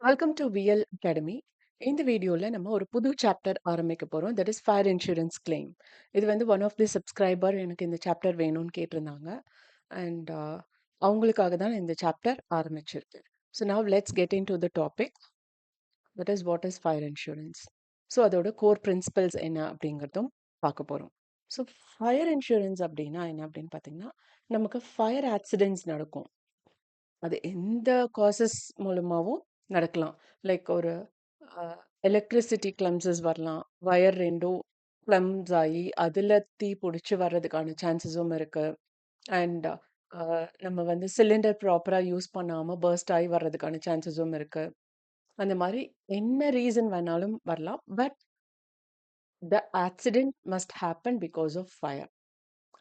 Welcome to VL academy. இந்த வீடியோல நம்ம ஒரு புது சாப்டர் ஆரம்பிக்க போறோம். That is fire insurance claim. இது வந்து ஒன் ஆஃப் தி சப்ஸ்கிரைபர் எனக்கு இந்த சாப்டர் வேணும்னு கேட்டிருந்தாங்க. அண்ட் அவங்களுக்காக தான் இந்த சாப்டர் ஆரம்பிச்சிருக்கு. So now let's get in to the topic. That is what is fire insurance. So அதோட கோர் பிரின்சிபல்ஸ் என்ன அப்படிங்கிறதும் பார்க்க போகிறோம். ஸோ ஃபயர் இன்சூரன்ஸ் அப்படின்னா என்ன அப்படின்னு பார்த்தீங்கன்னா, நமக்கு ஃபயர் ஆக்சிடென்ட்ஸ் நடக்கும். அது எந்த காசஸ் மூலமாவும் நடக்கலாம். லைக் ஒரு எலக்ட்ரிசிட்டி கிளம்சஸ் வரலாம். வயர் 2ம் கிளம்ஸ் ஆகி, அதுல தீ புடிச்சு வர்றதுக்கான சான்சஸும் இருக்கு. அண்ட் நம்ம வந்து சிலிண்டர் ப்ராப்பரா யூஸ் பண்ணாம பர்ஸ்ட் ஆகி வர்றதுக்கான சான்சஸும் இருக்கு. அந்த மாதிரி என்ன ரீசன் வேணாலும் வரலாம். But the accident must happen because of fire.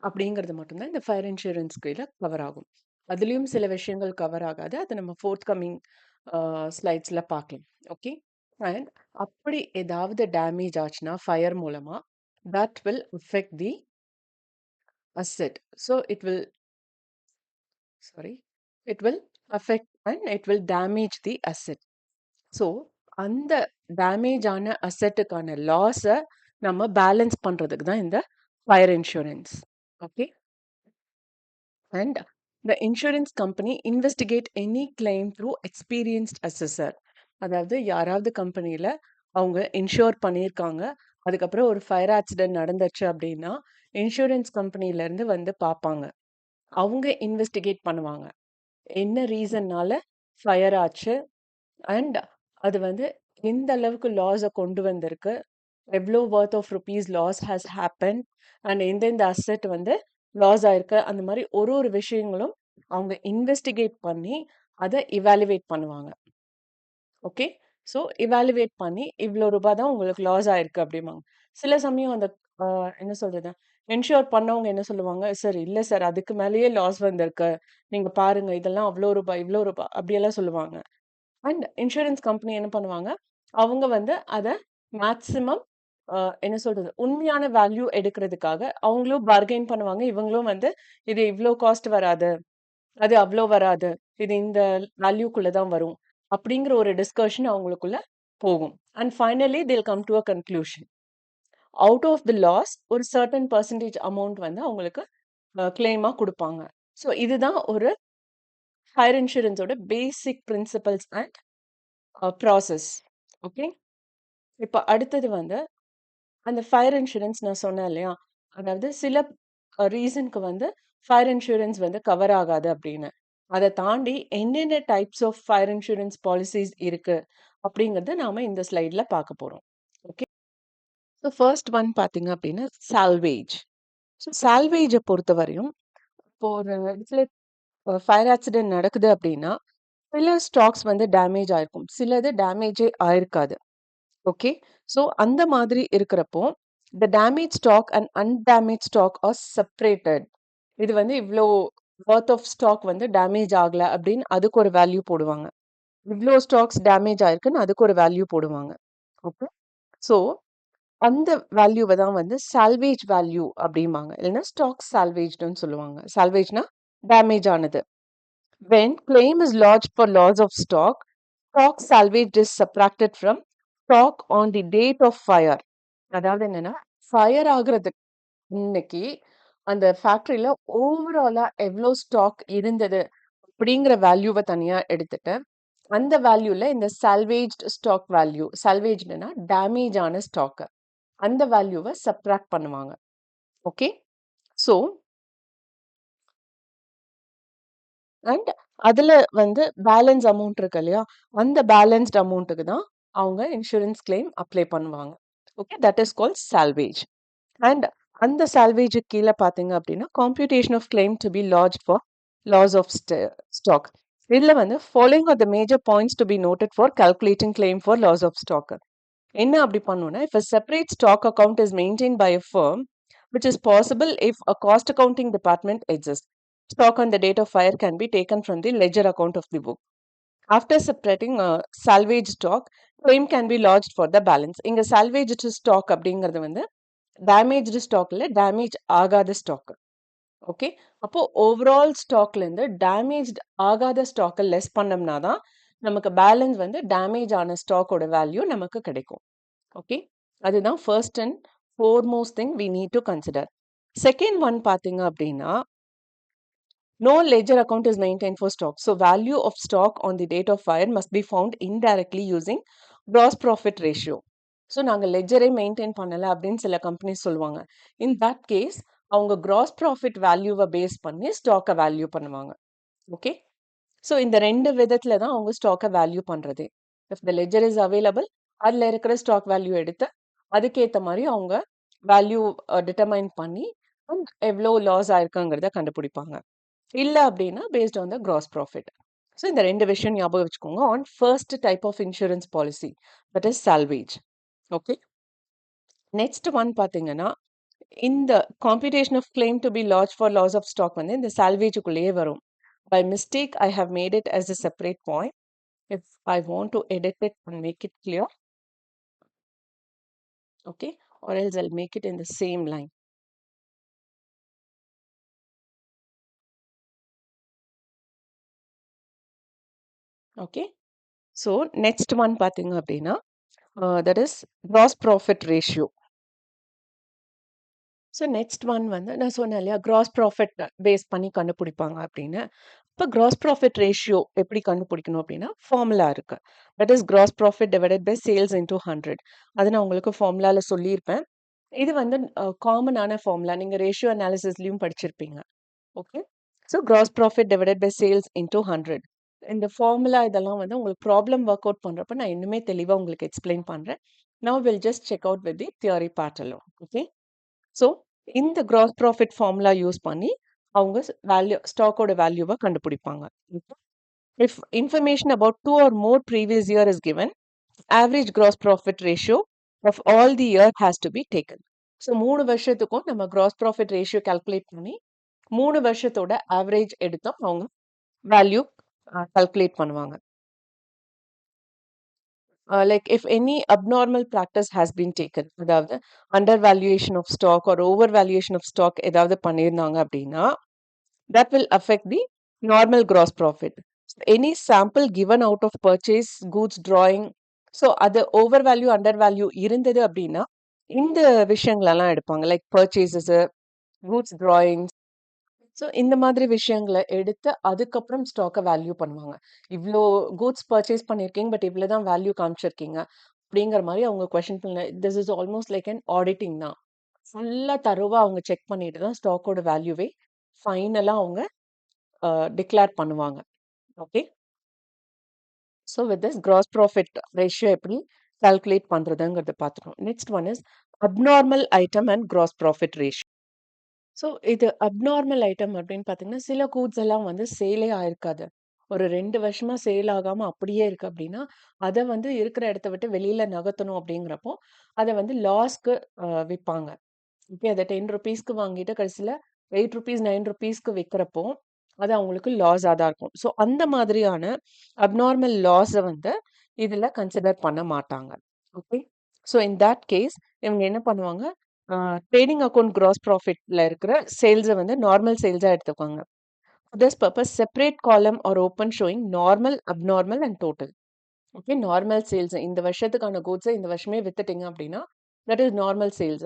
அப்படிங்கிறது மட்டும்தான் இந்த ஃபயர் இன்சூரன்ஸ் கீழே கவர் ஆகும். அதுலயும் சில விஷயங்கள் கவர் ஆகாது. அது நம்ம ஃபோர்த் கமிங் ஸ்லைட்ஸ்ல பார்க்கலாம். ஓகே. அண்ட் அப்படி ஏதாவது டேமேஜ் ஆச்சுன்னா ஃபயர் மூலமா that will affect the asset. So it will affect and it will damage the asset. So அந்த டேமேஜ் ஆன அசெட்டுக்கான லாஸை நம்ம பேலன்ஸ் பண்றதுக்கு தான் இந்த fire insurance. Okay. And the insurance company investigate any claim through experienced assessor. அதாவது யாராவது கம்பெனியில் அவங்க இன்ஷூர் பண்ணியிருக்காங்க, அதுக்கப்புறம் ஒரு ஃபயர் ஆக்சிடென்ட் நடந்துச்சு அப்படின்னா இன்சூரன்ஸ் கம்பெனிலேருந்து வந்து பார்ப்பாங்க. அவங்க இன்வெஸ்டிகேட் பண்ணுவாங்க. என்ன ரீசன்னால ஃபயர் ஆச்சு அண்ட் அது வந்து எந்த அளவுக்கு லாஸை கொண்டு வந்திருக்கு, எவ்வளோ worth of rupees loss has happen and எந்தெந்த அசெட் வந்து லாஸ் ஆயிருக்கு, அந்த மாதிரி ஒரு ஒரு விஷயங்களும் அவங்க இன்வெஸ்டிகேட் பண்ணி அதை இவாலுவேட் பண்ணுவாங்க. ஓகே. ஸோ இவாலுவேட் பண்ணி இவ்வளோ ரூபாய் தான் உங்களுக்கு லாஸ் ஆயிருக்கு அப்படிம்பாங்க. சில சமயம் அந்த என்ன சொல்றது, இன்ஷூர் பண்ணவங்க என்ன சொல்லுவாங்க, சார் இல்லை சார் அதுக்கு மேலேயே லாஸ் வந்திருக்கு, நீங்க பாருங்க இதெல்லாம் அவ்வளோ ரூபாய் இவ்வளோ ரூபாய் அப்படியெல்லாம் சொல்லுவாங்க. அண்ட் இன்சூரன்ஸ் கம்பெனி என்ன பண்ணுவாங்க, அவங்க வந்து அதை மேக்ஸிமம் என்ன சொல்றது, உண்மையான வேல்யூ எடுக்கிறதுக்காக அவங்களும் பார்கெயின் பண்ணுவாங்க. இவங்களும் வந்து இது இவ்வளோ காஸ்ட் வராது, அது அவ்வளோ வராது, இது இந்த வேல்யூக்குள்ள தான் வரும் அப்படிங்கிற ஒரு டிஸ்கஷன் அவங்களுக்குள்ள போகும். And finally they'll come to a conclusion. Out of the loss ஒரு சர்டன் பர்சன்டேஜ் அமௌண்ட் வந்து அவங்களுக்கு கிளைமாக கொடுப்பாங்க. ஸோ இதுதான் ஒரு ஃபயர் இன்சூரன்ஸோட basic principles and process. Okay. இப்போ அடுத்தது வந்து அந்த ஃபயர் இன்சூரன்ஸ் நான் சொன்னேன் இல்லையா, அதாவது சில ரீசனுக்கு வந்து ஃபயர் இன்சூரன்ஸ் வந்து கவர் ஆகாது அப்படின்னு. அதை தாண்டி என்னென்ன types of fire insurance policies இருக்கு அப்படிங்கறத நாம இந்த ஸ்லைட்ல பார்க்க போறோம். ஓகே. ஸோ ஃபர்ஸ்ட் ஒன் பார்த்தீங்க அப்படின்னா சால்வேஜ். ஸோ சால்வேஜை பொறுத்த வரையும் இப்போ ஒரு இடத்துல ஃபயர் ஆக்சிடென்ட் நடக்குது அப்படின்னா சில ஸ்டாக்ஸ் வந்து டேமேஜ் ஆயிருக்கும், சிலது டேமேஜே ஆயிருக்காது. ஓகே. ஸோ அந்த மாதிரி இருக்கிறப்போ the damaged stock and undamaged stock are separated. இது வந்து இவ்வளோ worth of stock வந்து டேமேஜ் ஆகல அப்படின்னு அதுக்கு ஒரு வேல்யூ போடுவாங்க. இவ்வளோ ஸ்டாக்ஸ் டேமேஜ் ஆயிருக்குன்னு அதுக்கு ஒரு வேல்யூ போடுவாங்க. ஓகே. ஸோ அந்த வேல்யூவை தான் வந்து சால்வேஜ் வேல்யூ அப்படிம்பாங்க, இல்லைன்னா ஸ்டாக் சால்வேஜ்னு சொல்லுவாங்க. சால்வேஜ்னா டேமேஜ் ஆனது. when claim is lodged for loss of stock, stock salvage is subtracted from stock on the date of fire. அதாவது என்னன்னா, ஃபயர் ஆகுறதுக்கு இன்னைக்கு அந்த ஃபேக்டரியில ஓவராலா எவ்வளோ ஸ்டாக் இருந்தது அப்படிங்கிற வேல்யூவை தனியா எடுத்துட்டு அந்த வேல்யூல இந்த சால்வேஜ்ட் ஸ்டாக் வேல்யூ, சால்வேஜ்னா டேமேஜ் ஆன ஸ்டாக், அந்த வேல்யூவை சப்ட்ராக்ட் பண்ணுவாங்க. ஓகே. ஸோ அண்ட் அதுல வந்து பேலன்ஸ் அமௌண்ட் இருக்கு இல்லையா, அந்த பேலன்ஸ்ட் அமௌண்ட்டுக்கு தான் அவங்க இன்சூரன்ஸ் கிளைம் அப்ளை பண்ணுவாங்க. Okay. That is called salvage. And அந்த சால்வேஜுக்கு கீழே பார்த்தீங்க அப்படின்னா computation of claim to be lodge for loss of stock. இதில் வந்து following are the major points to be noted for calculating claim for loss of stock. என்ன அப்படி பண்ணணும்னா, if a separate stock account is maintained by a firm, which is possible if a cost accounting department exists, stock on the date of fire can be taken from the ledger account of the book. After separating salvage stock, claim can be lodged for the balance. இங்க salvaged stock அப்படிங்கிறது வந்து damaged ஸ்டாக்ல damage ஆகாத stock. Okay. அப்போ overall ஸ்டாக்ல இருந்து damage ஆகாத ஸ்டாக்கை less பண்ணோம்னா தான் நமக்கு பேலன்ஸ் வந்து டேமேஜ் ஆன ஸ்டாக்கோட வேல்யூ நமக்கு கிடைக்கும். ஓகே, அதுதான் first and foremost thing we need to consider. Second one பார்த்தீங்க அப்படின்னா, no ledger account is maintained for stock. So value of stock on the date of fire must be found indirectly using gross profit ratio. So நாங்கள் லெஜரே maintain பண்ணலை அப்படின்னு சில companies சொல்லுவாங்க. இன் that case அவங்க gross profit வேல்யூவை base பண்ணி ஸ்டாக்கை value பண்ணுவாங்க. ஓகே, ஸோ இந்த ரெண்டு விதத்தில் தான் அவங்க ஸ்டாக்கை வேல்யூ பண்ணுறதே. If the ledger is available, அதில் இருக்கிற ஸ்டாக் வேல்யூ எடுத்து அதுக்கேற்ற மாதிரி அவங்க வேல்யூ டிட்டர்மைன் பண்ணி எவ்வளோ லாஸ் ஆயிருக்குங்கிறத கண்டுபிடிப்பாங்க. இல்ல அப்படின்னா based on the gross profit. So இந்த ரெண்டு விஷயம் ஞாபகம் வச்சுக்கோங்க on first type of insurance policy, that is salvage. Okay, next one பார்த்தீங்கன்னா, இந்த computation of claim to be lodge for loss of stock வந்து இந்த சால்வேஜுக்குள்ளேயே வரும். By mistake I have made it as a separate point. If I want to edit it and make it clear, okay, or else I'll make it in the same line. Okay, so next one பார்த்தீங்க அப்படின்னா, that is gross profit ratio. So next one வந்து நான் சொன்னேன் இல்லையா, gross profit base பண்ணி கண்டுபிடிப்பாங்க அப்படின்னு. இப்போ கிராஸ் ப்ராஃபிட் ரேஷியோ எப்படி கண்டுபிடிக்கணும் அப்படின்னா ஃபார்முலா இருக்கு. That is gross profit divided by sales into 100. அது நான் உங்களுக்கு ஃபார்முலாவில் சொல்லியிருப்பேன். இது வந்து காமனான ஃபார்முலா, நீங்கள் ரேஷியோ அனாலிசிஸ்லையும் படிச்சிருப்பீங்க. Okay, so gross profit divided by sales into 100. இந்த ஃபார்முலா இதெல்லாம் வந்து உங்களுக்கு ப்ராப்ளம் ஒர்க் அவுட் பண்ணுறப்ப நான் இன்னுமே தெளிவாக உங்களுக்கு எக்ஸ்பிளைன் பண்ணுறேன். Now will just check out with the theory part alone. Okay, so இந்த கிராஸ் ப்ராஃபிட் ஃபார்முலா யூஸ் பண்ணி அவங்க வேல்யூ ஸ்டாக்கோட வேல்யூவை கண்டுபிடிப்பாங்க. If information about 2 or more previous year is given, average gross profit ratio of all the year has to be taken. So 3 வருஷத்துக்கும் நம்ம gross profit ratio calculate பண்ணி 3 வருஷத்தோட average எடுத்தோம் அவங்க வேல்யூ கால்குலேட் பண்ணுவாங்க. Like if any abnormal practice has been taken, அதாவது undervaluation of stock or overvaluation of stock ஏதாவது பண்ணியிருந்தாங்க அப்படின்னா, that will affect the normal gross profit. So any sample given out of purchase goods drawing, so அது overvalue undervalue இருந்தது அப்படின்னா இந்த விஷயங்களெல்லாம் எடுப்பாங்க, like purchases, goods drawings. So இந்த மாதிரி விஷயங்களை எடுத்து அதுக்கப்புறம் ஸ்டாக்கை வேல்யூ பண்ணுவாங்க. இவ்வளோ கூட்ஸ் பர்ச்சேஸ் பண்ணியிருக்கீங்க, பட் இவ்வளோ தான் வேல்யூ காமிச்சிருக்கீங்க அப்படிங்கிற மாதிரி அவங்க கொஷின் பண்ண. This is almost like an auditing தான். ஃபுல்லாக தரோவாக அவங்க செக் பண்ணிட்டு தான் ஸ்டாக்கோட வேல்யூவே ஃபைனலாக அவங்க டிக்ளேர் பண்ணுவாங்க. Okay, so with this gross profit ratio எப்படி கால்குலேட் பண்ணுறதுங்கிறத பார்த்துக்கணும். Next one is abnormal item and gross profit ratio. So இது அப்நார்மல் ஐட்டம் அப்படின்னு பார்த்தீங்கன்னா, சில கூட்ஸ் எல்லாம் வந்து சேலே ஆயிருக்காது. ஒரு 2 வருஷமா சேல் ஆகாம அப்படியே இருக்கு அப்படின்னா, அத வந்து இருக்கிற இடத்த விட்டு வெளியில நகர்த்தணும் அப்படிங்கிறப்போ, அத வந்து லாஸ்க்கு விப்பாங்க. ஓகே, அத ₹10க்கு வாங்கிட்டு கடைசியில ₹8, ₹9க்கு விக்கிறப்போ, அது அவங்களுக்கு லாஸா தான் இருக்கும். ஸோ அந்த மாதிரியான அப்நார்மல் லாஸ வந்து இதுல கன்சிடர் பண்ண மாட்டாங்க. Okay, so in that case இவங்க என்ன பண்ணுவாங்க, ட்ரேடிங் அக்கவுண்ட் கிராஸ் ப்ராஃபிட்ல இருக்கிற சேல்ஸை வந்து நார்மல் சேல்ஸாக எடுத்துக்குவாங்க. For this purpose, separate column or open showing normal, abnormal and total. Okay, normal sales இந்த வருஷத்துக்கான கூட்ஸை இந்த வருஷமே வித்துட்டீங்க அப்படின்னா தட் இஸ் நார்மல் சேல்ஸ்.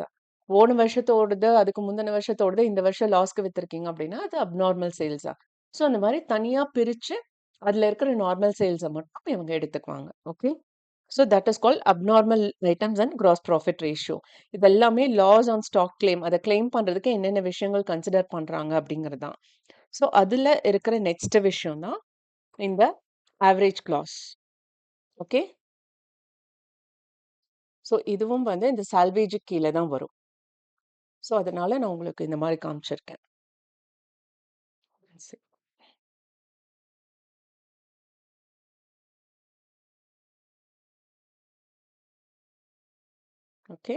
போன வருஷத்தோடது அதுக்கு முந்தின வருஷத்தோடது இந்த வருஷம் லாஸ்க்கு வித்துருக்கீங்க அப்படின்னா அது அப்நார்மல் சேல்ஸா. ஸோ அந்த மாதிரி தனியாக பிரித்து அதில் இருக்கிற நார்மல் சேல்ஸை மட்டும் இவங்க எடுத்துக்குவாங்க. Okay, so that is called abnormal items and gross profit ratio. இது எல்லாமே லாஸ் ஆன் ஸ்டாக் கிளைம், அதை கிளைம் பண்ணுறதுக்கு என்னென்ன விஷயங்கள் கன்சிடர் பண்ணுறாங்க அப்படிங்கிறது தான். ஸோ அதில் இருக்கிற நெக்ஸ்ட் விஷயம் தான் இந்த ஆவரேஜ் கிளாஸ். ஓகே, ஸோ இதுவும் வந்து இந்த சால்வேஜுக்கு கீழே தான் வரும். ஸோ அதனால நான் உங்களுக்கு இந்த மாதிரி காமிச்சிருக்கேன். Okay,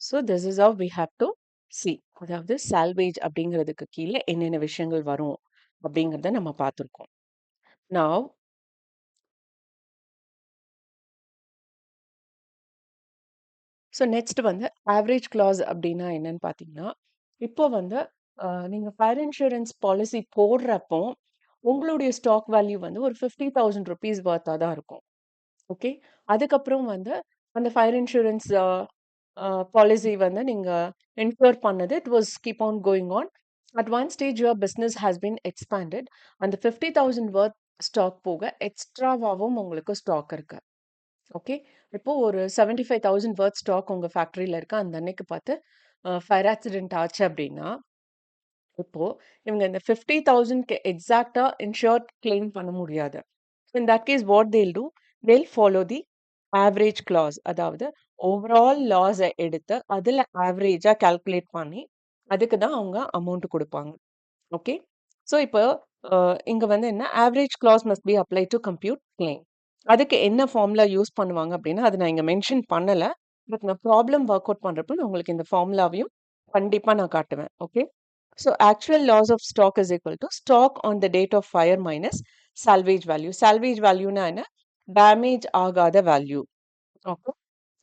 so this is how we have to see. அதாவது சால்வேஜ் அப்படிங்கிறதுக்கு கீழே என்னென்ன விஷயங்கள் வரும் அப்படிங்கிறத நம்ம பார்த்துருக்கோம். நான் ஸோ நெக்ஸ்ட் வந்து ஆவரேஜ் கிளாஸ் அப்படின்னா என்னன்னு பார்த்தீங்கன்னா, இப்போ வந்து நீங்க ஃபயர் இன்சூரன்ஸ் பாலிசி போடுறப்போ, உங்களுடைய ஸ்டாக் வேல்யூ வந்து ஒரு ₹50,000 வொர்த்தா தான் இருக்கும். ஓகே. அதுக்கப்புறம் வந்து அந்த ஃபயர் இன்சூரன்ஸ் பாலிசி வந்து நீங்க இன்சூர் பண்ணது it was keep on going on. At one stage your business has been expanded. அந்த 50,000 வொர்த் ஸ்டாக் போக எக்ஸ்ட்ராவாவும் உங்களுக்கு ஸ்டாக் இருக்கு. ஓகே. இப்போ ஒரு 75,000 வொர்த் ஸ்டாக் உங்க ஃபேக்டரியில இருக்கு. அந்த அன்னைக்கு பார்த்து ஃபயர் ஆக்சிடென்ட் ஆச்சு அப்படின்னா, இப்போ இவங்க இந்த 50,000க்கு எக்ஸாக்ட்டா இன்சூர்ட் கிளைம் பண்ண முடியாது. In that case, what they'll do, they'll follow the average clause. அதாவது ஓவரால் லாஸ எடுத்து, அதுல ஆவரேஜா கால்குலேட் பண்ணி, அதுக்கு தான் அவங்க அமௌண்ட் குடுப்பாங்க. ஓகே. ஸோ இப்போ இங்க வந்து என்ன average clause must be apply to compute claim. அதுக்கு என்ன ஃபார்முலா யூஸ் பண்ணுவாங்க அப்படின்னா, அது நான் இங்க மென்ஷன் பண்ணல. பட் நான் ப்ராப்ளம் ஒர்க் அவுட் பண்றப்போ நான் உங்களுக்கு இந்த ஃபார்முலாவையும் கண்டிப்பா நான் காட்டுவேன். Okay. So actual loss of stock is equal to stock on the date of fire minus salvage value. Salvage வேல்யூனா என்ன? டேமேஜ் ஆகாத வேல்யூ. ஓகே.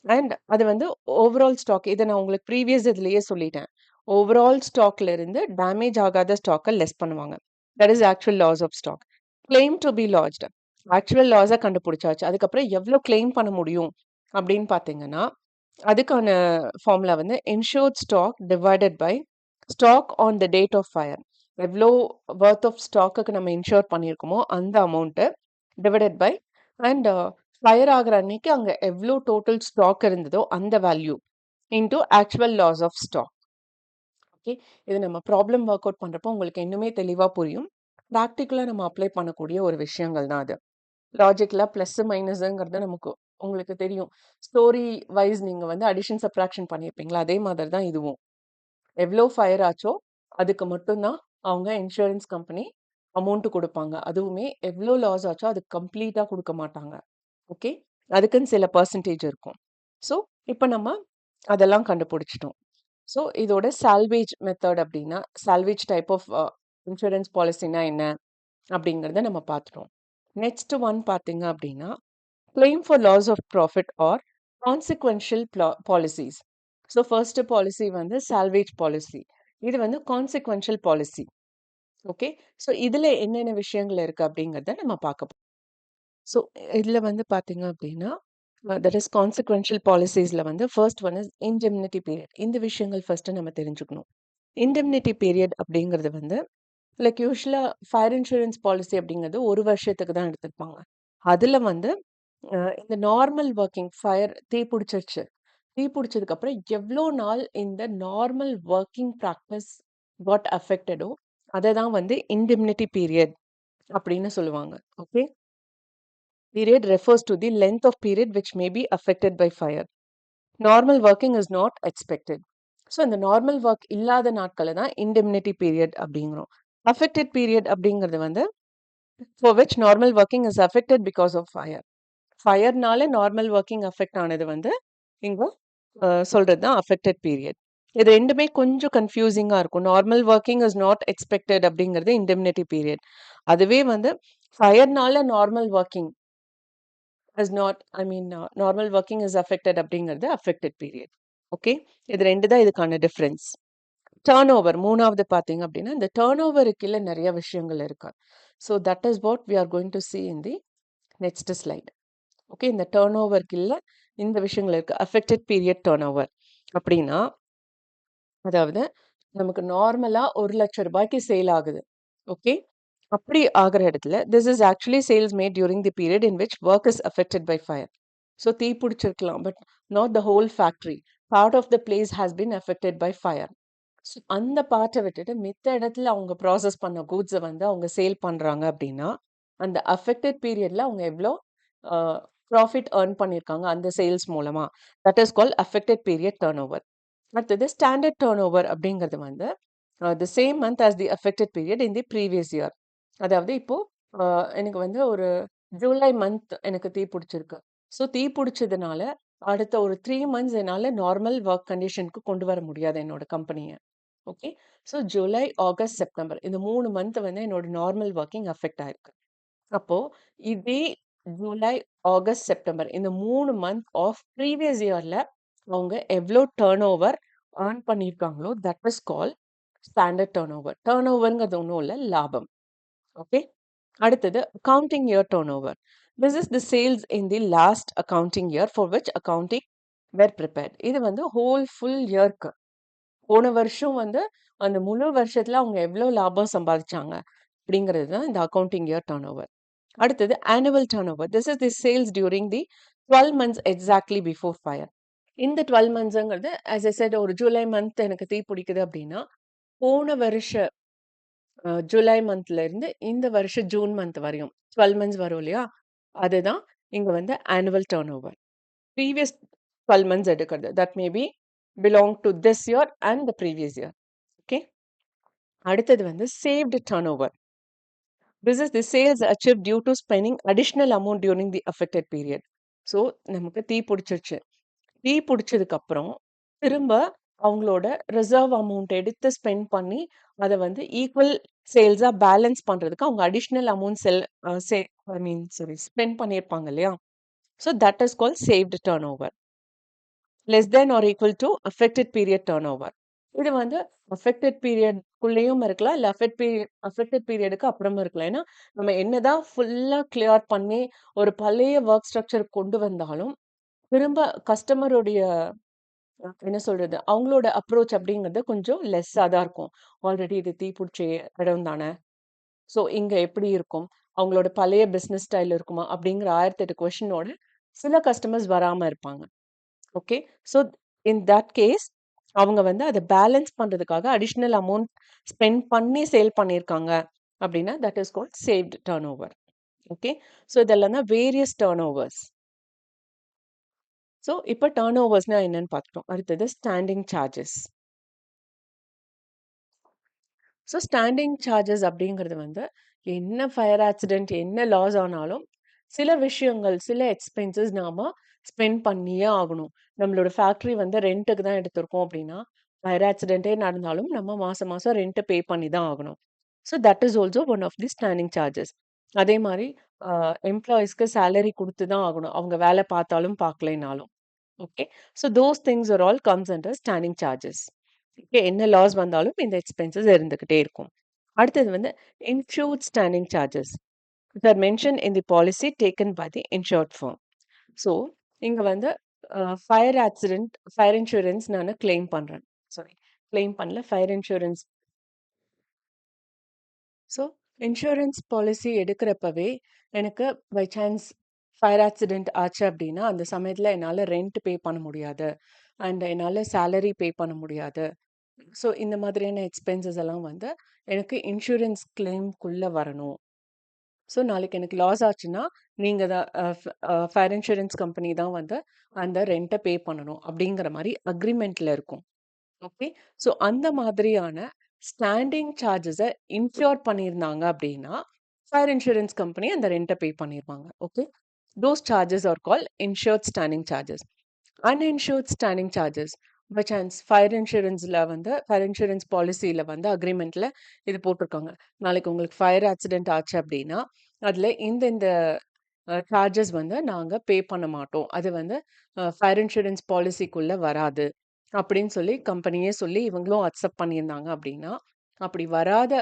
அண்ட் அது வந்து ஓவரால் ஸ்டாக். இத நான் உங்களுக்கு ப்ரீவியஸ் இதுலயே சொல்லிட்டேன். ஓவரால் ஸ்டாக்ல இருந்து டேமேஜ் ஆகாத ஸ்டாக்க லெஸ் பண்ணுவாங்க. That is actual loss of stock. Claim to be lodged. Actual லாஸ கண்டுபிடிச்சாச்சு. அதுக்கப்புறம் எவ்ளோ கிளைம் பண்ண முடியும் அப்படின்னு பார்த்தீங்கன்னா, அதுக்கான ஃபார்முலா வந்து insured stock divided by stock on the date of fire. எவ்ளோ வொர்த் ஆஃப் ஸ்டாக்குக்கு நம்ம இன்ஷூர் பண்ணியிருக்கோமோ அந்த அமௌண்ட்ட டிவைடட் பை அண்ட் ஃபயர் ஆகுற அன்னைக்கு அங்க எவ்ளோ டோட்டல் ஸ்டாக் இருந்ததோ அந்த value into actual loss of stock. Okay. இது நம்ம ப்ராப்ளம் ஒர்க் அவுட் பண்றப்போ உங்களுக்கு இன்னுமே தெளிவா புரியும். பிராக்டிகலா நம்ம அப்ளை பண்ணக்கூடிய ஒரு விஷயங்கள் தான் அது. லாஜிக்கலா பிளஸ், மைனஸ்ங்கிறது நமக்கு உங்களுக்கு தெரியும். ஸ்டோரி வைஸ் நீங்க வந்து அடிஷன், சப்ட்ராக்ஷன் பண்ணியிருப்பீங்களா? அதே மாதிரி தான் இதுவும். எவ்ளோ ஃபயர் ஆச்சோ, அதுக்கு மட்டும் தான் அவங்க இன்சூரன்ஸ் கம்பெனி அமௌண்ட் குடுப்பாங்க. அதுவுமே எவ்ளோ லாஸ் ஆச்சோ அதுக்கு கம்ப்ளீட்டா குடுக்க மாட்டாங்க. ஓகே. அதுக்குன்னு சில பெர்சன்டேஜ் இருக்கும். ஸோ, இப்ப நம்ம அதெல்லாம் கண்டுபிடிச்சுட்டோம். ஸோ, இதோட சால்வேஜ் மெத்தட் அப்டின்னா, சால்வேஜ் டைப் ஆஃப் இன்சூரன்ஸ் பாலிசினா என்ன? அப்படிங்கிறத நம்ம பார்த்துட்டோம். நெக்ஸ்ட் ஒன் பார்த்தீங்க அப்படின்னா, claim for loss of profit or consequential policies. So, first policy வந்து சால்வேஜ் பாலிசி. இது வந்து கான்சிக்வென்ஷியல் பாலிசி. ஓகே. ஸோ, இதுல என்னென்ன விஷயங்கள் இருக்கு அப்படிங்கிறத நம்ம பார்க்க போறோம். ஸோ, இதுல வந்து பார்த்தீங்க அப்படின்னா, தட் இஸ் கான்சிக்வென்ஷியல் பாலிசிஸ்ல வந்து ஃபர்ஸ்ட் ஒன் இஸ் இன்டெம்னிட்டி பீரியட். இந்த விஷயங்கள் ஃபர்ஸ்ட் நம்ம தெரிஞ்சுக்கணும். இன்டெம்னிட்டி பீரியட் அப்படிங்கிறது வந்து லைக் யூசுவலா ஃபயர் இன்சூரன்ஸ் பாலிசி அப்படிங்கிறது 1 வருஷத்துக்கு தான் எடுத்திருப்பாங்க. அதுல வந்து இந்த நார்மல் வொர்க்கிங் ஃபயர் தீ புடிச்சிருச்சு. தீ புடிச்சதுக்கு அப்புறம் எவ்ளோ நாள் இந்த நார்மல் வொர்க்கிங் பிராக்டிஸ் காட் அஃபெக்டடோ அத தான் வந்து இன்டெம்னிட்டி பீரியட் அப்படின்னு சொல்லுவாங்க. Okay. Period refers to the length of period which may be affected by fire. Normal working is not expected. So இந்த நார்மல் ஒர்க் இல்லாத நாட்கள தான் இன்டெம்னிட்டி பீரியட் அப்படிங்கிறோம். அஃபெக்டட் பீரியட் அப்படிங்கிறது வந்து for which normal working is affected because of fire. ஃபயர்னால normal working affect ஆனது வந்து இங்க சொல்றது தான் அஃபெக்டட் பீரியட். இது 2மே கொஞ்சம் கன்ஃப்யூசிங்கா இருக்கும். Normal working is not expected அப்படிங்கிறது இன்டெம்னிட்டி பீரியட். அதுவே வந்து ஃபயர்னால normal working is not I mean normal working is affected அப்படிங்கிறது அஃபெக்டட் பீரியட். ஓகே. இது 2 தான் இதுக்கான டிஃபரன்ஸ். டர்ன் ஓவர் 3வது பார்த்தீங்க அப்படின்னா, இந்த டர்ன் ஓவருக்கு கீழ நெறைய விஷயங்கள் இருக்கு. So that is what we are going to see in the next slide. Okay. இந்த டர்ன் ஓவருக்கு கீழ இந்த விஷயங்கள் இருக்கு. அஃபெக்டட் பீரியட் டர்ன் ஓவர் அப்படின்னா, அதாவது நமக்கு நார்மலா ₹1,00,000க்கு சேல் ஆகுது. ஓகே. அப்படி ஆகுற இடத்துல this is actually sales made during the period in which work is affected by fire. So தீ புடிச்சிருக்கலாம். But not the whole factory. Part of the place has been affected by fire. So அந்த பார்ட்ட விட்டுட்டு மித்த இடத்துல அவங்க process பண்ண கூட்ஸ வந்து அவங்க சேல் பண்றாங்க அப்படின்னா, அந்த அஃபெக்டட் பீரியட்ல அவங்க எவ்ளோ அ ப்ராஃபிட் ஏர்ன் பண்ணியிருக்காங்க அந்த சேல்ஸ் மூலமா. That is called affected period turn over. அடுத்தது ஸ்டாண்டர்ட் டர்ன் ஓவர் அப்படிங்கிறது வந்து the same month as the affected period in the previous year. அதாவது இப்போ அ எனக்கு வந்து ஒரு ஜூலை மந்த் எனக்கு தீ புடிச்சிருக்கு. ஸோ தீ புடிச்சதுனால அடுத்த ஒரு 3 மந்த்ஸ் என்னால நார்மல் வொர்க் கண்டிஷனுக்கு கொண்டு வர முடியாது என்னோட கம்பெனிய. Okay. So July, August, September இந்த 3 மந்த் வந்து என்னோட நார்மல் வொர்க்கிங் அஃபெக்ட் ஆயிருக்கு. அப்போ இதே ஜூலை, ஆகஸ்ட், செப்டம்பர் இந்த 3 மந்த் ஆஃப் ப்ரீவியஸ் இயர்ல அவங்க எவ்வளோ டர்ன் ஓவர் ஏர்ன் பண்ணியிருக்காங்களோ that is call standard turnover. டர்ன் ஓவருங்கிறது ஒன்றும் இல்லை, லாபம். ஓகே. அடுத்தது accounting year turnover. This is the sales in the last accounting year for which accounting were prepared. இது வந்து ஹோல் ஃபுல் இயர்க்கு போன வருஷம் வந்து அந்த முழு வருஷத்துல அவங்க எவ்வளோ லாபம் சம்பாதிச்சாங்க அப்படிங்கிறது தான் இந்த அக்கவுண்டிங் இயர் டர்ன் ஓவர். அடுத்தது annual turnover. This is the sales during the 12 months exactly before fire. இந்த 12 monthsங்கிறது ஆஸ் ஐ செட் ஒரு ஜூலை மந்த் எனக்கு தீ பிடிக்குது அப்படின்னா போன வருஷ ஜூலை மந்த்ல இருந்து இந்த வருஷம் ஜூன் மந்த் வரையும் 12 months வரும் இல்லையா, அதுதான் இங்க வந்து annual turnover. Previous 12 months எடுக்கிறது that may be belong to this year and the previous year. Okay. அடுத்தது வந்து saved turnover. This is the sales achieve due to spending additional amount during the affected period. So நமக்கு தீ பிடிச்சிருச்சு. Tea புடிச்சதுக்கு அப்புறம், திரும்ப அவங்களோட reserve amount எடுத்து spend பண்ணி, அத வந்து ஈக்குவல் சேல்ஸா பேலன்ஸ் பண்றதுக்கு அவங்க additional amount sell a say I mean sorry spend பண்ணியிருப்பாங்க இல்லையா? So that is called saved turnover. Less than or equal to affected period turnover. இது வந்து அஃபெக்டட் பீரியட்குள்ளேயும் இருக்கலாம். இல்ல அஃபெக்டட் பீரியடுக்கு அப்புறமும் இருக்கலாம். ஏன்னா, நம்ம என்னதான் ஃபுல்லா கிளியர் பண்ணி ஒரு பழைய வொர்க் ஸ்ட்ரக்சர் கொண்டு வந்தாலும், திரும்ப கஸ்டமருடைய என்ன சொல்றது? அவங்களோட அப்ரோச் அப்படிங்கிறது கொஞ்சம் லெஸ்ஸா தான் இருக்கும். ஆல்ரெடி இது தீப்புடிச்ச இடம் தானே. ஸோ இங்க எப்படி இருக்கும்? அவங்களோட பழைய பிசினஸ் ஸ்டைல் இருக்குமா? அப்படிங்கிற 1008 கொஸ்டினோட சில கஸ்டமர்ஸ் வராம இருப்பாங்க. Okay. So in that case அவங்க வந்து அத பேலன்ஸ் பண்றதுக்காக அடிஷனல் அமௌண்ட் ஸ்பெண்ட் பண்ணி சேல் பண்ணியிருக்காங்க அப்படின்னா, that is called saved turnover. Okay. So இதெல்லாம் தான் வேரியஸ் டர்ன் ஓவர்ஸ். ஸோ இப்ப டர்ன் ஓவர்ஸ்னா என்னன்னு பார்த்துட்டோம். அடுத்தது standing charges. So standing charges அப்படிங்கிறது வந்து என்ன ஃபயர் ஆக்சிடென்ட் என்ன லாஸ் ஆனாலும் சில விஷயங்கள் சில எக்ஸ்பென்சஸ் நாம ஸ்பெண்ட் பண்ணியே ஆகணும். நம்மளோட ஃபேக்டரி வந்து ரெண்ட்டுக்கு தான் எடுத்திருக்கோம் அப்படின்னா ஃபயர் ஆக்சிடென்ட்டே நடந்தாலும் நம்ம மாசம் மாசம் ரெண்ட் பே பண்ணி தான் ஆகணும். So that is also one of the standing charges. அதே மாதிரி எம்ப்ளாயீஸ்க்கு சேலரி கொடுத்து தான் ஆகணும், அவங்க வேலை பார்த்தாலும் பார்க்கலைனாலும். Okay. So those things are all comes under standing charges. Okay. என்ன லாஸ் வந்தாலும் இந்த எக்ஸ்பென்சஸ் இருந்துகிட்டே இருக்கும். அடுத்தது வந்து insured standing charges which are mentioned in the policy taken by the insured firm. So இங்க வந்து ஃபயர் இன்சூரன்ஸ் நான் கிளைம் பண்றேன். சாரி, கிளைம் பண்ணல, fire insurance. So insurance policy எடுக்கிறப்பவே எனக்கு பை சான்ஸ் ஃபயர் ஆக்சிடென்ட் ஆச்சு அப்படின்னா அந்த சமயத்தில் என்னால் ரெண்ட் பே பண்ண முடியாது அண்ட் என்னால் சேலரி பே பண்ண முடியாது. ஸோ இந்த மாதிரியான எக்ஸ்பென்சஸ் எல்லாம் வந்து எனக்கு இன்சூரன்ஸ் கிளைம்குள்ளே வரணும். ஸோ நாளைக்கு எனக்கு லாஸ் ஆச்சுன்னா நீங்கள் தான் ஃபயர் இன்சூரன்ஸ் கம்பெனி தான் வந்து அந்த ரெண்ட்டை பே பண்ணணும் அப்படிங்கிற மாதிரி அக்ரிமெண்ட்டில் இருக்கும். ஓகே. ஸோ அந்த மாதிரியான ஸ்டாண்டிங் சார்ஜஸை இன்க்ளூட் பண்ணியிருந்தாங்க அப்படின்னா ஃபயர் இன்சூரன்ஸ் கம்பெனி அந்த ரெண்ட்டை பே பண்ணிருவாங்க. Okay. Those charges are call insured standing charges. Uninsured standing charges by chance fire insurance பாலிசியில் வந்து அக்ரிமெண்ட்டில் இது போட்டிருக்காங்க. நாளைக்கு உங்களுக்கு ஃபயர் ஆக்சிடென்ட் ஆச்சு அப்படின்னா அதில் இந்த சார்ஜஸ் வந்து நாங்கள் பே பண்ண மாட்டோம், அது வந்து ஃபயர் இன்சூரன்ஸ் பாலிசிக்குள்ளே வராது அப்படின்னு சொல்லி கம்பெனியே சொல்லி இவங்களும் அக்செப்ட் பண்ணியிருந்தாங்க அப்படின்னா, அப்படி வராத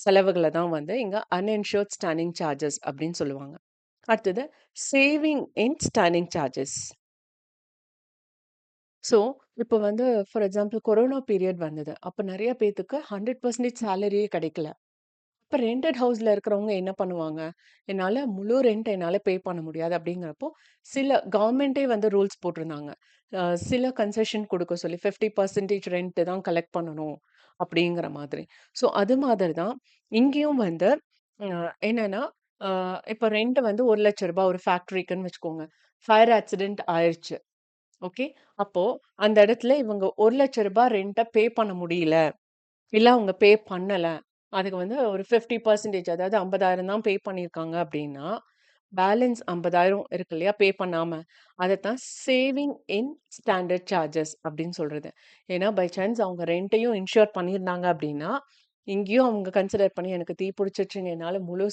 செலவுகளை தான் வந்து இங்க அன்இன்ஷூர்ட் ஸ்டாண்டிங் சார்ஜஸ் அப்படின்னு சொல்லுவாங்க. அடுத்தது சேவிங் இன் ஸ்டாண்டிங் சார்ஜஸ். ஸோ இப்போ வந்து ஃபார் எக்ஸாம்பிள் கொரோனா பீரியட் வந்தது. அப்போ நிறைய பேத்துக்கு 100% சேலரியே கிடைக்கல. இப்ப ரென்டட் ஹவுஸ்ல இருக்கிறவங்க என்ன பண்ணுவாங்க? என்னால முழு ரெண்ட் என்னால பே பண்ண முடியாது அப்படிங்கிறப்போ, சில கவர்மெண்ட்டே வந்து ரூல்ஸ் போட்டிருந்தாங்க. சில கன்செஷன் குடுக்க சொல்லி 50% ரெண்ட் தான் கலெக்ட் பண்ணணும் அப்படிங்கிற மாதிரி. ஸோ அது மாதிரி தான் இங்கேயும் வந்து அ என்னன்னா, அ இப்ப ரெண்ட் வந்து ரூ. 1,00,000 ஒரு ஃபேக்டரிக்குன்னு வச்சுக்கோங்க. ஃபயர் ஆக்சிடென்ட் ஆயிருச்சு. ஓகே. அப்போ அந்த இடத்துல இவங்க ரூ. 1,00,000 ரென்ட்ட பே பண்ண முடியல. இல்ல அவங்க பே பண்ணல. அதுக்கு வந்து ஒரு 50% அதாவது 50,000 தான் பே பண்ணியிருக்காங்க அப்படின்னா, பேலன்ஸ் 50,000 இருக்கு இல்லையா? பே பண்ணாம. அதத்தான் சேவிங் இன் ஸ்டாண்டர்ட் சார்ஜஸ் அப்படின்னு சொல்றது. ஏன்னா பை சான்ஸ் அவங்க ரென்ட்டையும் இன்ஷூர் பண்ணியிருந்தாங்க அப்படின்னா, இங்கேயும் அவங்க கன்சிடர் பண்ணி எனக்கு தீ பிடிச்சிருச்சுங்க. என்னால முழு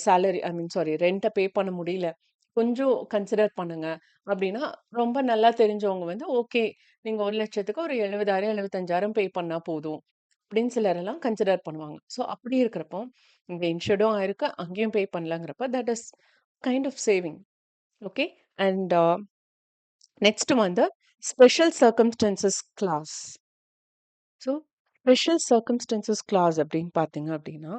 சேலரி ஐ மீன் சாரி ரென்ட்ட பே பண்ண முடியல. கொஞ்சம் கன்சிடர் பண்ணுங்க அப்படின்னா, ரொம்ப நல்லா தெரிஞ்சவங்க வந்து, ஓகே நீங்க 1,00,000க்கு ஒரு 70,000 75,000 பே பண்ணா போதும். அப்படின்னு சிலரெல்லாம் கன்சிடர் பண்ணுவாங்க. ஸோ அப்படி இருக்கிறப்போ, இங்க இன்ஷூர்டும் ஆயிருக்கு, அங்கேயும் பே பண்ணலங்கிறப்ப, that is kind of saving. Okay. And next வந்து special circumstances clause. So special circumstances clause அப்படின்னு பார்த்தீங்க அப்படின்னா,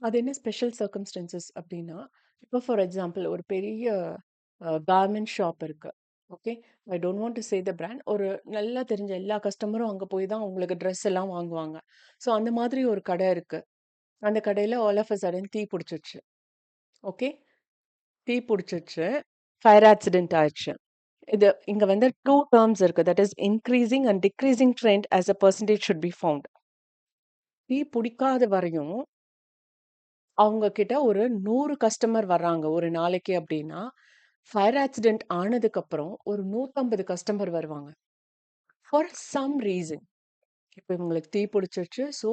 அது என்ன ஸ்பெஷல் சர்க்கம்ஸ்டன்சஸ் அப்படின்னா, இப்போ ஃபார் எக்ஸாம்பிள் ஒரு பெரிய கார்மெண்ட் ஷாப் இருக்கு. Okay. I don't want to say the brand. ஒரு நல்லா தெரிஞ்ச எல்லா கஸ்டமரும் அங்க போய் தான் உங்களுக்கு ட்ரெஸ் எல்லாம் வாங்குவாங்க. ஸோ அந்த மாதிரி ஒரு கடை இருக்கு. அந்த கடையில ஆல் ஆஃப் அ சடன் தீ புடிச்சிருச்சு. ஓகே. தீ புடிச்சிருச்சு. ஃபயர் ஆக்சிடென்ட் ஆயிடுச்சு. இது இங்க வந்து 2 டெர்ம்ஸ் இருக்கு. That is increasing and decreasing trend as a percentage should be found. Tea புடிக்காத வரையும், அவங்க கிட்ட ஒரு 100 கஸ்டமர் வர்றாங்க ஒரு நாளைக்கு அப்டின்னா, ஃபயர் ஆக்சிடென்ட் ஆனதுக்கப்புறம் ஒரு 150 கஸ்டமர் வருவாங்க. For some reason. இப்ப இவங்களுக்கு தீ பிடிச்சிருச்சு. ஸோ,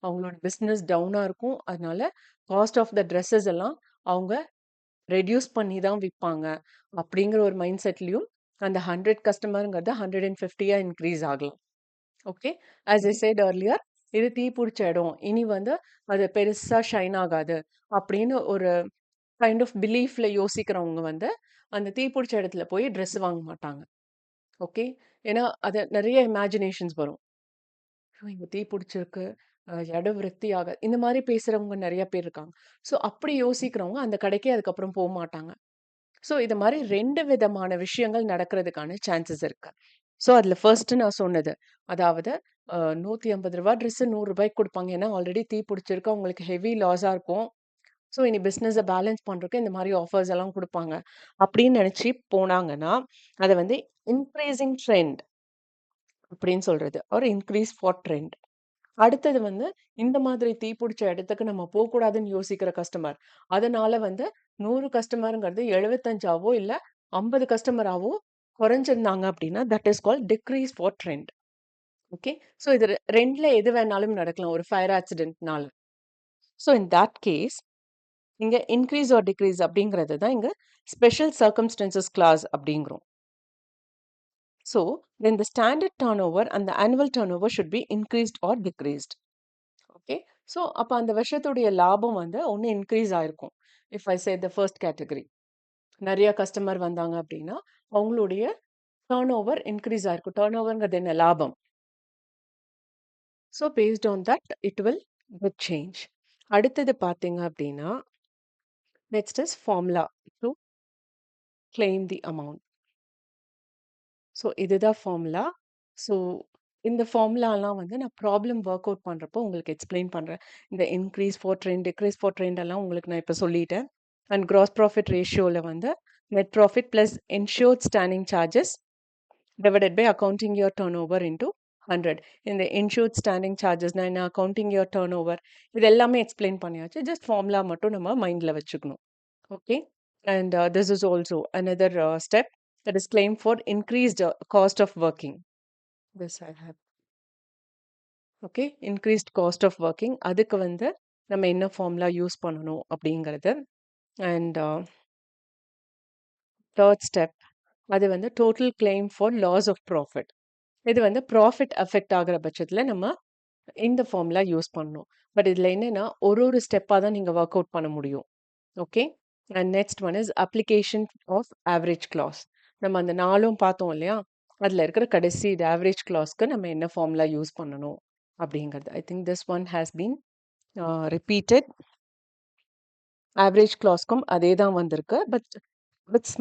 அவங்களோட பிசினஸ் டவுனா இருக்கும். அதனால காஸ்ட் ஆஃப் த ட்ரெஸ்ஸஸ் எல்லாம் அவங்க ரெட்யூஸ் பண்ணி தான் விப்பாங்க. அப்படிங்கிற ஒரு மைண்ட் செட்லயும் அந்த 100 கஸ்டமர்ங்கிறது 150யா இன்க்ரீஸ் ஆகலாம். Okay. As I said earlier, இது தீ புடிச்ச இடம். இனி வந்து அது பெருசா ஷைன் ஆகாது. அப்படின்னு ஒரு கைண்ட் ஆஃப் பிலீஃப்ல யோசிக்கிறவங்க வந்து, அந்த தீ புடிச்ச இடத்துல போய் ட்ரெஸ் வாங்க மாட்டாங்க. ஓகே. ஏன்னா, அது நெறைய இமேஜினேஷன்ஸ் வரும். ஐயோ! இங்க தீ புடிச்சிருக்கு. இடம் விருத்தியாக இந்த மாரி பேசுறவங்க நெறைய பேர் இருக்காங்க. ஸோ அப்படி யோசிக்கிறவங்க அந்த கடைக்கே அதுக்கப்புறம் போமாட்டாங்க. ஸோ இது மாரி 2 விதமான விஷயங்கள் நடக்கிறதுக்கான சான்சஸ் இருக்கு. ஸோ அதுல ஃபர்ஸ்ட் நான் சொன்னது. அதாவது ரூ. 150 ட்ரெஸ் ரூ. 100க்கு குடுப்பாங்க. ஏன்னா ஆல்ரெடி தீ புடிச்சிருக்கு. அவங்களுக்கு ஹெவி லாஸா இருக்கும். ஸோ இனி பிசினஸ பேலன்ஸ் பண்றதுக்கு இந்த மாரி ஆஃபர்ஸ் எல்லாம் குடுப்பாங்க. அப்படின்னு நெனச்சு போனாங்கன்னா, அத வந்து இன்கிரீசிங் ட்ரெண்ட் அப்படின்னு சொல்றது. ஒரு இன்கிரீஸ் ஃபார் ட்ரெண்ட். அடுத்தது வந்து இந்த மாதிரி தீ புடிச்ச இடத்துக்கு நம்ம போக்கூடாதுன்னு யோசிக்கிற கஸ்டமர். அதனால வந்து 100 கஸ்டமர்ங்கிறது 75ஆவோ இல்ல 50 கஸ்டமராவோ குறைஞ்சிருந்தாங்க அப்படின்னா, that is called decrease for trend. Okay. So இது 2ல எது வேணாலும் நடக்கலாம். ஒரு ஃபயர் ஆக்சிடென்ட்னால. ஸோ இன் தட் கேஸ் இங்க இன்கிரீஸ் ஆர் டிக்ரீஸ் அப்படிங்கிறது தான் இங்க ஸ்பெஷல் சர்க்கம்ஸ்டன்சஸ் கிளாஸ் அப்படிங்கிறோம். So then the standard turnover and the annual turnover should be increased or decreased. Okay. So அப்ப அந்த வருஷத்துடைய லாபம் வந்து ஒண்ணு இன்கிரீஸ் ஆயிருக்கும். If I say the first category. நெறைய கஸ்டமர் வந்தாங்க அப்படின்னா, அவங்களுடைய டர்ன் ஓவர் இன்கிரீஸ் ஆயிருக்கும். டர்ன் ஓவர்ங்கிறது என்ன? லாபம். So based on that it will get change. அடுத்தது பார்த்தீங்க அப்படின்னா, next is formula to claim the amount. So இதுதான் ஃபார்முலா. ஸோ இந்த ஃபார்முலாலாம் வந்து நான் ப்ராப்ளம் ஒர்க் அவுட் பண்றப்போ உங்களுக்கு எக்ஸ்ப்ளைன் பண்றேன். இந்த increase for trend, decrease for trend எல்லாம் உங்களுக்கு நான் இப்ப சொல்லிட்டேன். அண்ட் கிராஸ் ப்ராஃபிட் ரேஷியோல வந்து net profit plus insured standing charges divided by accounting year turnover into 100. இந்த என்ஷூர்ட் ஸ்டாண்டிங் சார்ஜஸ்னா என்ன? அக்கவுண்டிங் இயர் டர்னோவர் இது எல்லாமே எக்ஸ்ப்ளைன் பண்ணியாச்சு. ஜஸ்ட் ஃபார்முலா மட்டும் நம்ம மைண்ட்ல வச்சுக்கணும். Okay. And this is also another step that is claimed for increased cost of working. This I have. Okay. Increased cost of working. அதுக்கு வந்து நம்ம என்ன ஃபார்முலா யூஸ் பண்ணணும் அப்படிங்கிறது. அண்ட் தேர்ட் ஸ்டெப் அது வந்து total claim for loss of profit. இது வந்து ப்ராஃபிட் அஃபெக்ட் ஆகிற பட்சத்தில் நம்ம இந்த ஃபார்முலா யூஸ் பண்ணணும். பட் இதில் என்னன்னா ஒரு ஒரு ஸ்டெப்பாக தான் நீங்கள் ஒர்க் அவுட் பண்ண முடியும். Okay. And next one is application of average clause. நம்ம அந்த நாலும் பார்த்தோம் இல்லையா? அதில் இருக்கிற கடைசி இது ஆவரேஜ் கிளாஸ்க்கு நம்ம என்ன ஃபார்முலா யூஸ் பண்ணணும் அப்படிங்கிறது. I think this one has been repeated. Average கிளாஸ்க்கும் அதே தான் வந்திருக்கு. But with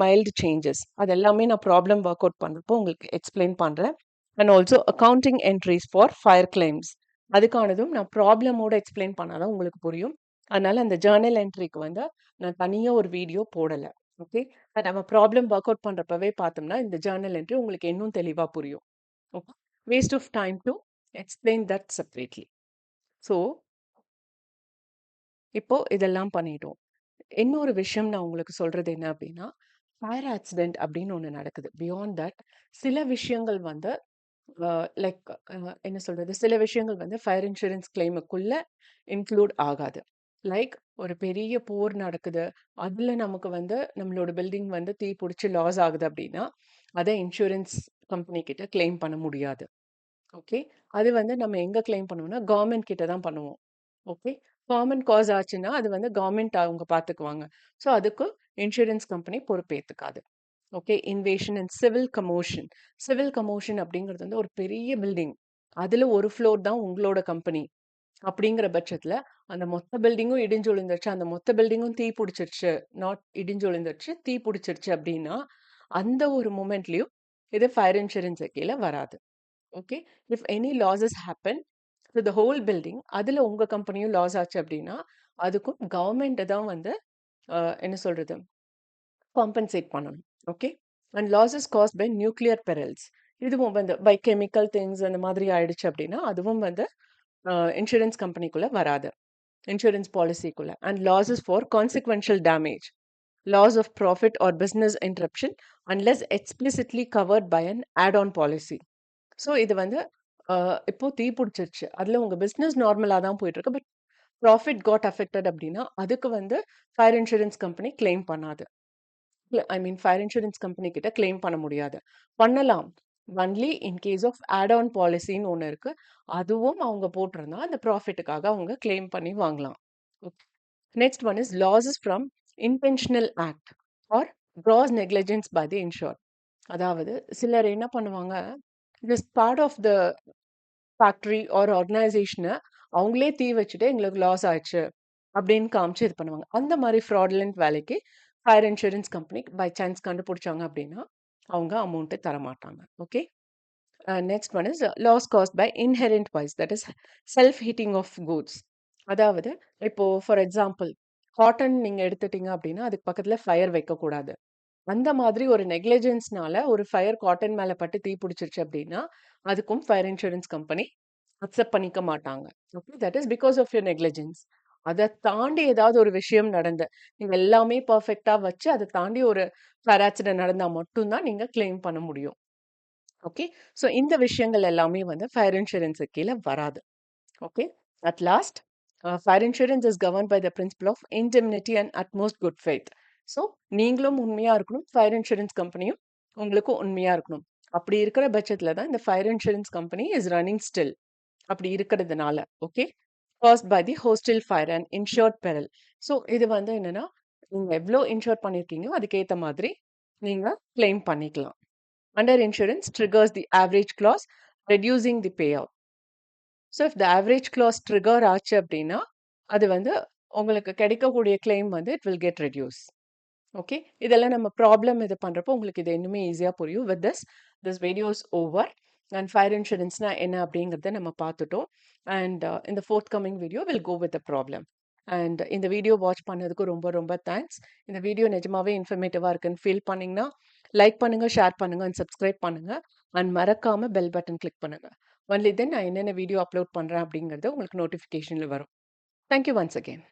mild changes. அது எல்லாமே நான் ப்ராப்ளம் ஒர்க் அவுட் பண்ணுறப்போ உங்களுக்கு எக்ஸ்பிளைன் பண்ணுறேன். And also accounting entries for fire claims. அதுக்கானதும் நான் ப்ராப்ளமோட எக்ஸ்பிளைன் பண்ணாதான் உங்களுக்கு புரியும். அதனால அந்த ஜேர்னல் என்ட்ரிக்கு வந்து நான் தனியாக ஒரு வீடியோ போடலை. ஓகே. நம்ம ப்ராப்ளம் ஒர்க் அவுட் பண்ணுறப்பவே பார்த்தோம்னா இந்த ஜேர்னல் என்ட்ரி உங்களுக்கு இன்னும் தெளிவாக புரியும். Okay. Waste of time to explain that separately. So இப்போ இதெல்லாம் பண்ணிட்டோம். இன்னொரு விஷயம் நான் உங்களுக்கு சொல்றது என்ன அப்படின்னா, ஃபயர் ஆக்சிடென்ட் அப்படின்னு ஒண்ணு நடக்குது. பியாண்ட் தட் சில விஷயங்கள் வந்து லைக் என்ன சொல்றது? சில விஷயங்கள் வந்து ஃபயர் இன்சூரன்ஸ் கிளைமுக்குள்ள இன்க்ளூட் ஆகாது. லைக் ஒரு பெரிய போர் நடக்குது. அதுல நமக்கு வந்து நம்மளோட பில்டிங் வந்து தீ புடிச்சு லாஸ் ஆகுது அப்படின்னா, அத இன்சூரன்ஸ் கம்பெனி கிட்ட கிளைம் பண்ண முடியாது. ஓகே. அது வந்து நம்ம எங்க கிளைம் பண்ணுவோம்னா, கவர்ன்மெண்ட் கிட்ட தான் பண்ணுவோம். ஓகே. காமன் காஸ் ஆச்சுன்னா, அது வந்து கவர்ன்மெண்ட் அவங்க பார்த்துக்குவாங்க. ஸோ அதுக்கு இன்சூரன்ஸ் கம்பெனி பொறுப்பேத்துக்காது. Okay. Invasion and civil commotion. Civil commotion அப்படிங்கிறது வந்து ஒரு பெரிய பில்டிங். அதுல ஒரு ஃப்ளோர் தான் உங்களோட கம்பெனி. அப்படிங்கிற பட்சத்துல, அந்த மொத்த பில்டிங்கும் இடிஞ்சு விழுந்துருச்சு. அந்த மொத்த பில்டிங்கும் தீ புடிச்சிருச்சு. நாட் இடிஞ்சு விழுந்துருச்சு. தீ புடிச்சிருச்சு அப்படின்னா, அந்த ஒரு மொமெண்ட்லயும் இது ஃபயர் இன்சூரன்ஸ் கீழ வராது. Okay. If any losses happen to the whole building அதுல உங்க கம்பெனியும் லாஸ் ஆச்சு அப்படின்னா, அதுக்கும் கவர்ன்மெண்ட் தான் வந்து என்ன சொல்றது? காம்பன்சேட் பண்ணணும். Okay. And losses caused by nuclear perils. இதுவும் வந்து பை கெமிக்கல் திங்ஸ் அந்த மாதிரி ஆயிடுச்சு அப்படின்னா, அதுவும் வந்து இன்சூரன்ஸ் கம்பெனிக்குள்ள வராது. இன்சூரன்ஸ் பாலிசிக்குள்ள. And losses for consequential damage. Loss of profit or business interruption unless explicitly covered by an add on policy. So இது வந்து இப்போ தீ புடிச்சிருச்சு. அதுல உங்க பிசினஸ் நார்மலா தான் போயிட்டு இருக்கு. பட் ப்ராஃபிட் காட் அஃபெக்டட் அப்படின்னா, அதுக்கு வந்து ஃபயர் இன்சூரன்ஸ் கம்பெனி கிளைம் பண்ணாது. இல்ல I mean fire insurance company கிட்ட கிளைம் பண்ண முடியாது. பண்ணலாம். Only in case of add on பாலிசின்னு ஒண்ணு இருக்கு. அதுவும் அவங்க போட்டிருந்தா, அந்த ப்ராஃபிட்டுக்காக அவங்க கிளைம் பண்ணி வாங்கலாம். Okay. Next one is losses from intentional act or gross negligence by the insured. அதாவது சிலர் என்ன பண்ணுவாங்க, this part of the factory or ஆர்கனைசேஷன அவங்களே தீ வச்சுட்டு எங்களுக்கு லாஸ் ஆச்சு அப்படின்னு காமிச்சு இது பண்ணுவாங்க. அந்த மாரி ஃப்ராடுலன்ட் வேலைக்கு fire insurance company by chance கண்டுபிடிச்சாங்க அப்படின்னா, அவங்க அமௌண்ட் தரமாட்டாங்க. Okay. Next one is loss caused by inherent vice that is self heating of goods. அதாவது இப்போ ஃபார் எக்ஸாம்பிள் காட்டன் நீங்க எடுத்துட்டீங்க அப்படின்னா, அதுக்கு பக்கத்துல ஃபயர் வைக்கக்கூடாது. அந்த மாதிரி ஒரு நெக்லிஜென்ஸ்னால ஒரு ஃபயர் காட்டன் மேல பட்டு தீ பிடிச்சிருச்சு அப்படின்னா, அதுக்கும் ஃபயர் இன்சூரன்ஸ் கம்பெனி அக்செப்ட் பண்ணிக்க மாட்டாங்க. Okay. That is because of your negligence. அத தாண்டி ஏதாவது ஒரு விஷயம் நடந்து, நீங்க எல்லாமே பெர்ஃபெக்ட்டா வச்சு, அத தாண்டி ஒரு ஃபயர் ஆக்சிடென்ட் நடந்தா மட்டும் தான் நீங்க கிளைம் பண்ண முடியும். ஓகே. ஸோ இந்த விஷயங்கள் எல்லாமே வந்து ஃபயர் இன்சூரன்ஸ் கீழ வராது. Okay. At last, fire insurance is governed by the principle of indemnity and utmost good faith. So நீங்களும் உண்மையா இருக்கணும். ஃபயர் இன்சூரன்ஸ் கம்பெனியும் உங்களுக்கு உண்மையா இருக்கணும். அப்படி இருக்கிற பட்சத்துல தான் இந்த fire insurance company is running still. அப்படி இருக்கிறதுனால. Okay. Cost by the hostile fire and insured peril. ஸோ இது வந்து என்னன்னா, நீங்க எவ்வளோ இன்ஷூர் பண்ணியிருக்கீங்களோ அதுக்கேத்த மாதிரி நீங்க கிளைம் பண்ணிக்கலாம். Under insurance triggers the average clause, reducing the payout. So if the average clause trigger ஆச்சு அப்படின்னா, அது வந்து உங்களுக்கு கிடைக்கக்கூடிய கிளைம் வந்து it will get reduce. Okay. இதெல்லாம் நம்ம ப்ராப்ளம் இது பண்றப்போ உங்களுக்கு இது இன்னுமே ஈஸியா புரியும். With this video is over. And fire இன்சூரன்ஸ்னா என்ன அப்படிங்கிறத நம்ம பார்த்துட்டோம். அண்ட் இந்த forthcoming video will go with the problem. And இந்த வீடியோ வாட்ச் பண்ணதுக்கு ரொம்ப ரொம்ப தேங்க்ஸ். இந்த வீடியோ நிஜமாவே இன்ஃபர்மேட்டிவா இருக்குன்னு ஃபீல் பண்ணீங்கன்னா, லைக் பண்ணுங்க, ஷேர் பண்ணுங்க அண்ட் சப்ஸ்கிரைப் பண்ணுங்க. அண்ட் மறக்காம பெல் பட்டன் கிளிக் பண்ணுங்க. ஒன்லி தென் நான் என்னென்ன வீடியோ அப்லோட் பண்றேன் அப்படிங்கிறது உங்களுக்கு நோட்டிஃபிகேஷன்ல வரும். Thank you once again.